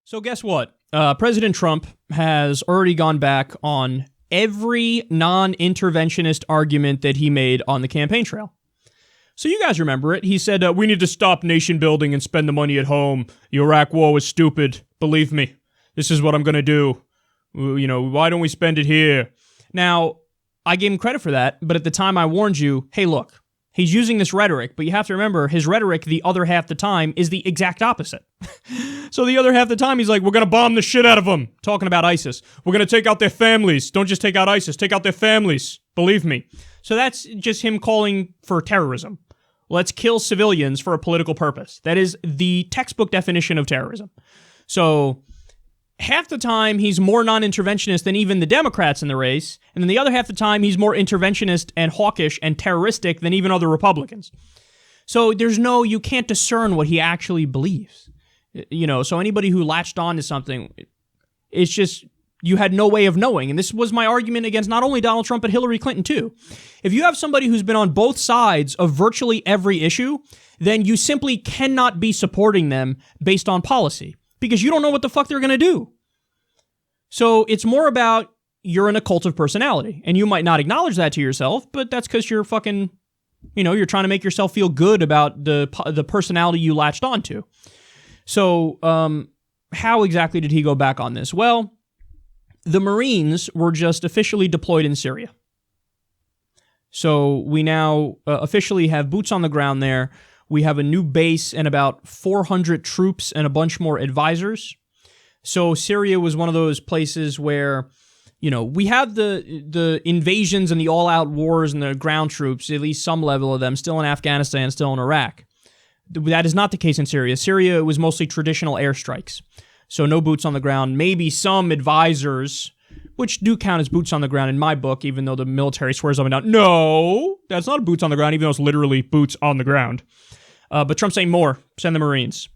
So guess what? President Trump has already gone back on every non-interventionist argument that he made on the campaign trail. So you guys remember it. He said, we need to stop nation building and spend the money at home. The Iraq war was stupid. Believe me. This is what I'm going to do. You know, why don't we spend it here? Now, I gave him credit for that, but at the time I warned you, hey, look, he's using this rhetoric, but you have to remember his rhetoric the other half the time is the exact opposite. So the other half the time he's like, we're going to bomb the shit out of them, talking about ISIS. We're going to take out their families. Don't just take out ISIS, take out their families. Believe me. So that's just him calling for terrorism. Let's kill civilians for a political purpose. That is the textbook definition of terrorism. So half the time he's more non-interventionist than even the Democrats in the race, and then the other half the time he's more interventionist and hawkish and terroristic than even other Republicans. So you can't discern what he actually believes. You know, so anybody who latched on to something, it's just, you had no way of knowing. And this was my argument against not only Donald Trump, but Hillary Clinton too. If you have somebody who's been on both sides of virtually every issue, then you simply cannot be supporting them based on policy, because you don't know what the fuck they're going to do. So it's more about you're in a cult of personality, and you might not acknowledge that to yourself, but that's because you're fucking, you're trying to make yourself feel good about the personality you latched onto. So how exactly did he go back on this? Well, the Marines were just officially deployed in Syria. So we now officially have boots on the ground there. We have a new base and about 400 troops and a bunch more advisors. So Syria was one of those places where, we have the invasions and the all-out wars and the ground troops, at least some level of them, still in Afghanistan, still in Iraq. That is not the case in Syria. Syria was mostly traditional airstrikes. So no boots on the ground, maybe some advisors, which do count as boots on the ground in my book, even though the military swears up and down, no, that's not boots on the ground, even though it's literally boots on the ground. But Trump's saying more, send the Marines.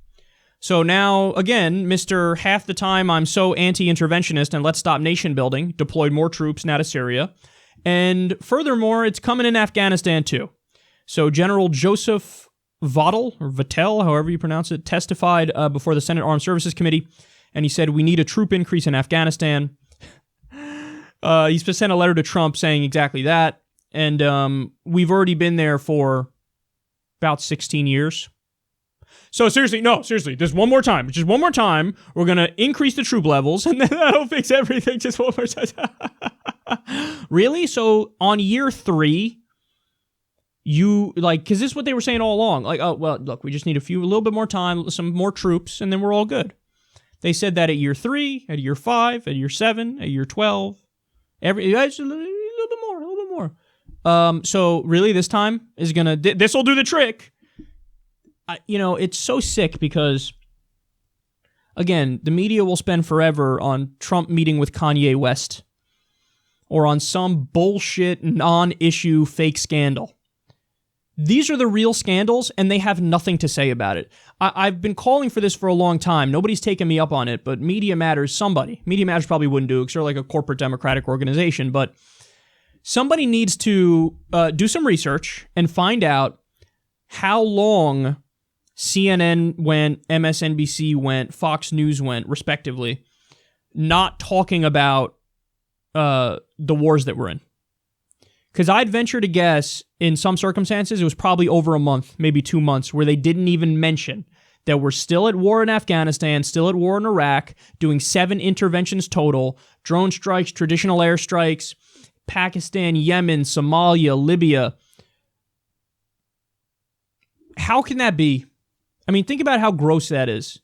So now, again, Mr. Half the time I'm so anti-interventionist and let's stop nation building, deployed more troops now to Syria. And furthermore, it's coming in Afghanistan too. So General Joseph Vattel, however you pronounce it, testified before the Senate Armed Services Committee, and he said, we need a troop increase in Afghanistan. He's sent a letter to Trump saying exactly that, and we've already been there for about 16 years. So seriously, just one more time, we're going to increase the troop levels, and then that'll fix everything, just one more time. Really? So on year 3, because this is what they were saying all along. Like, oh, well, look, we just need a little bit more time, some more troops, and then we're all good. They said that at year 3, at year 5, at year 7, at year 12, a little bit more. So really this time is this will do the trick. It's so sick because, again, the media will spend forever on Trump meeting with Kanye West or on some bullshit non-issue fake scandal. These are the real scandals, and they have nothing to say about it. I've been calling for this for a long time. Nobody's taken me up on it, but Media Matters, Media Matters probably wouldn't do it because they're like a corporate democratic organization, but somebody needs to do some research and find out how long CNN went, MSNBC went, Fox News went, respectively, not talking about the wars that we're in. Because I'd venture to guess, in some circumstances, it was probably over a month, maybe 2 months, where they didn't even mention that we're still at war in Afghanistan, still at war in Iraq, doing 7 interventions total, drone strikes, traditional airstrikes, Pakistan, Yemen, Somalia, Libya. How can that be? I mean, think about how gross that is.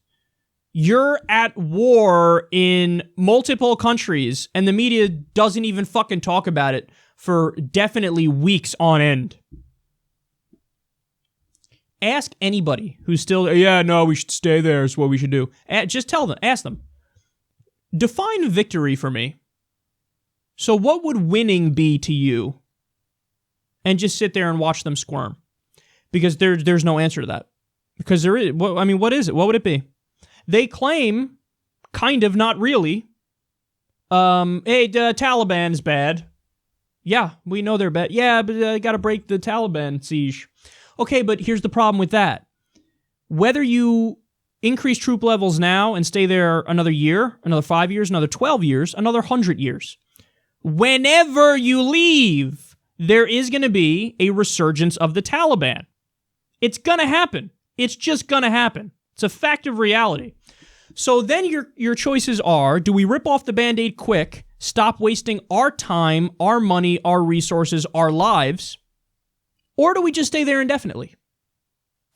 You're at war in multiple countries, and the media doesn't even fucking talk about it for definitely weeks on end. Ask anybody who's still, we should stay there is what we should do. Just ask them. Define victory for me. So what would winning be to you? And just sit there and watch them squirm. Because there's no answer to that. Because there is, what is it? What would it be? They claim, kind of, not really, the Taliban is bad. Yeah, we know they're bad. Yeah, but I got to break the Taliban siege. Okay, but here's the problem with that. Whether you increase troop levels now and stay there another year, another 5 years, another 12 years, another 100 years. Whenever you leave, there is going to be a resurgence of the Taliban. It's going to happen. It's just going to happen. It's a fact of reality. So then your choices are, do we rip off the Band-Aid quick, stop wasting our time, our money, our resources, our lives, or do we just stay there indefinitely?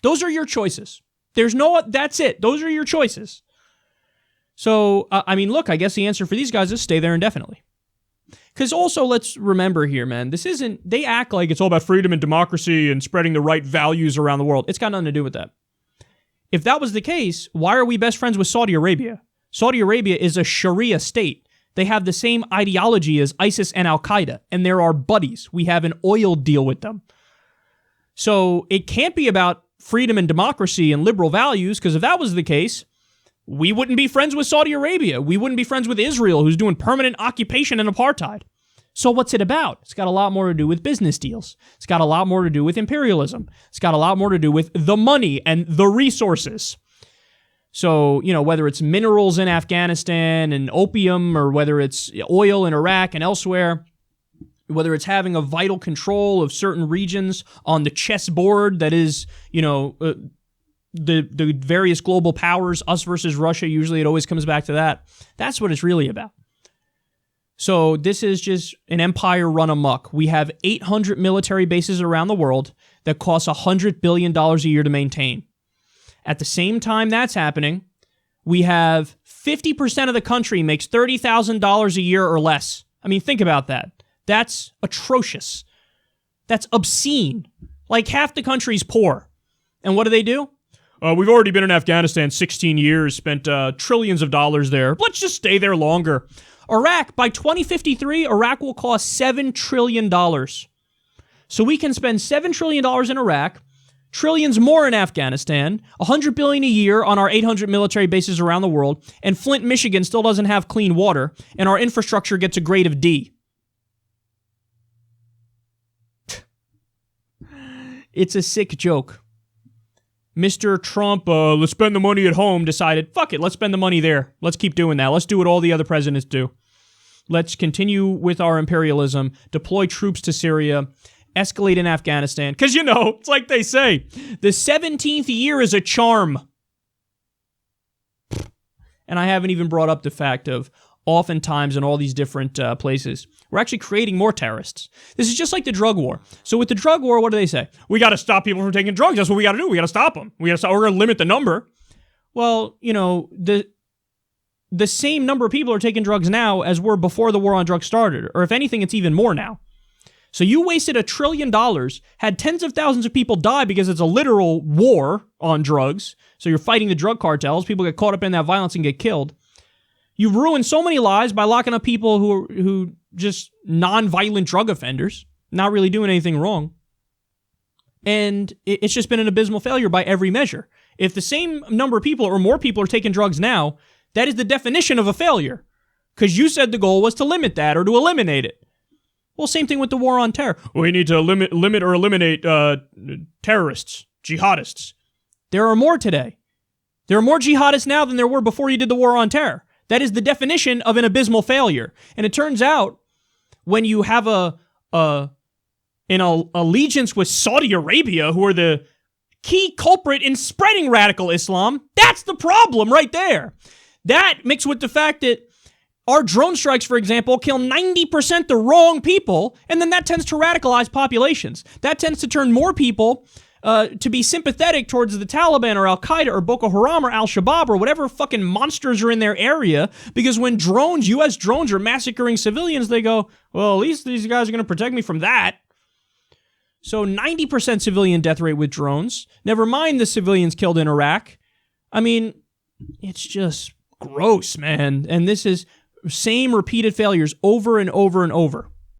Those are your choices. That's it. Those are your choices. So, look, I guess the answer for these guys is stay there indefinitely. Because also, let's remember here, man, they act like it's all about freedom and democracy and spreading the right values around the world. It's got nothing to do with that. If that was the case, why are we best friends with Saudi Arabia? Saudi Arabia is a Sharia state. They have the same ideology as ISIS and Al-Qaeda, and they're our buddies. We have an oil deal with them. So it can't be about freedom and democracy and liberal values, because if that was the case, we wouldn't be friends with Saudi Arabia. We wouldn't be friends with Israel, who's doing permanent occupation and apartheid. So what's it about? It's got a lot more to do with business deals. It's got a lot more to do with imperialism. It's got a lot more to do with the money and the resources. So, whether it's minerals in Afghanistan and opium, or whether it's oil in Iraq and elsewhere, whether it's having a vital control of certain regions on the chessboard that is, the various global powers, us versus Russia, usually it always comes back to that. That's what it's really about. So this is just an empire run amok. We have 800 military bases around the world that cost $100 billion a year to maintain. At the same time that's happening, we have 50% of the country makes $30,000 a year or less. Think about that. That's atrocious. That's obscene. Like half the country's poor. And what do? We've already been in Afghanistan 16 years, spent trillions of dollars there. Let's just stay there longer. Iraq, by 2053, Iraq will cost $7 trillion. So we can spend $7 trillion in Iraq, trillions more in Afghanistan, $100 billion a year on our 800 military bases around the world, and Flint, Michigan still doesn't have clean water, and our infrastructure gets a grade of D. It's a sick joke. Mr. Trump, let's spend the money at home, decided, fuck it, let's spend the money there. Let's keep doing that. Let's do what all the other presidents do. Let's continue with our imperialism, deploy troops to Syria, escalate in Afghanistan. Because, it's like they say, the 17th year is a charm. And I haven't even brought up the fact of oftentimes in all these different places, we're actually creating more terrorists. This is just like the drug war. So with the drug war, what do they say? We got to stop people from taking drugs. That's what we got to do. We got to stop them. We're going to limit the number. Well, the same number of people are taking drugs now as were before the war on drugs started. Or if anything, it's even more now. So you wasted $1 trillion, had tens of thousands of people die because it's a literal war on drugs. So you're fighting the drug cartels. People get caught up in that violence and get killed. You've ruined so many lives by locking up people who just non-violent drug offenders, not really doing anything wrong. And it's just been an abysmal failure by every measure. If the same number of people or more people are taking drugs now, that is the definition of a failure. Because you said the goal was to limit that or to eliminate it. Well, same thing with the war on terror. We need to limit or eliminate terrorists, jihadists. There are more today. There are more jihadists now than there were before you did the war on terror. That is the definition of an abysmal failure. And it turns out when you have an allegiance with Saudi Arabia, who are the key culprit in spreading radical Islam, that's the problem right there. That mixed with the fact that our drone strikes, for example, kill 90% the wrong people, and then that tends to radicalize populations. That tends to turn more people to be sympathetic towards the Taliban or Al-Qaeda or Boko Haram or Al-Shabaab or whatever fucking monsters are in their area, because when U.S. drones are massacring civilians, they go, well, at least these guys are going to protect me from that. So 90% civilian death rate with drones. Never mind the civilians killed in Iraq. It's just gross, man. And this is same repeated failures over and over and over.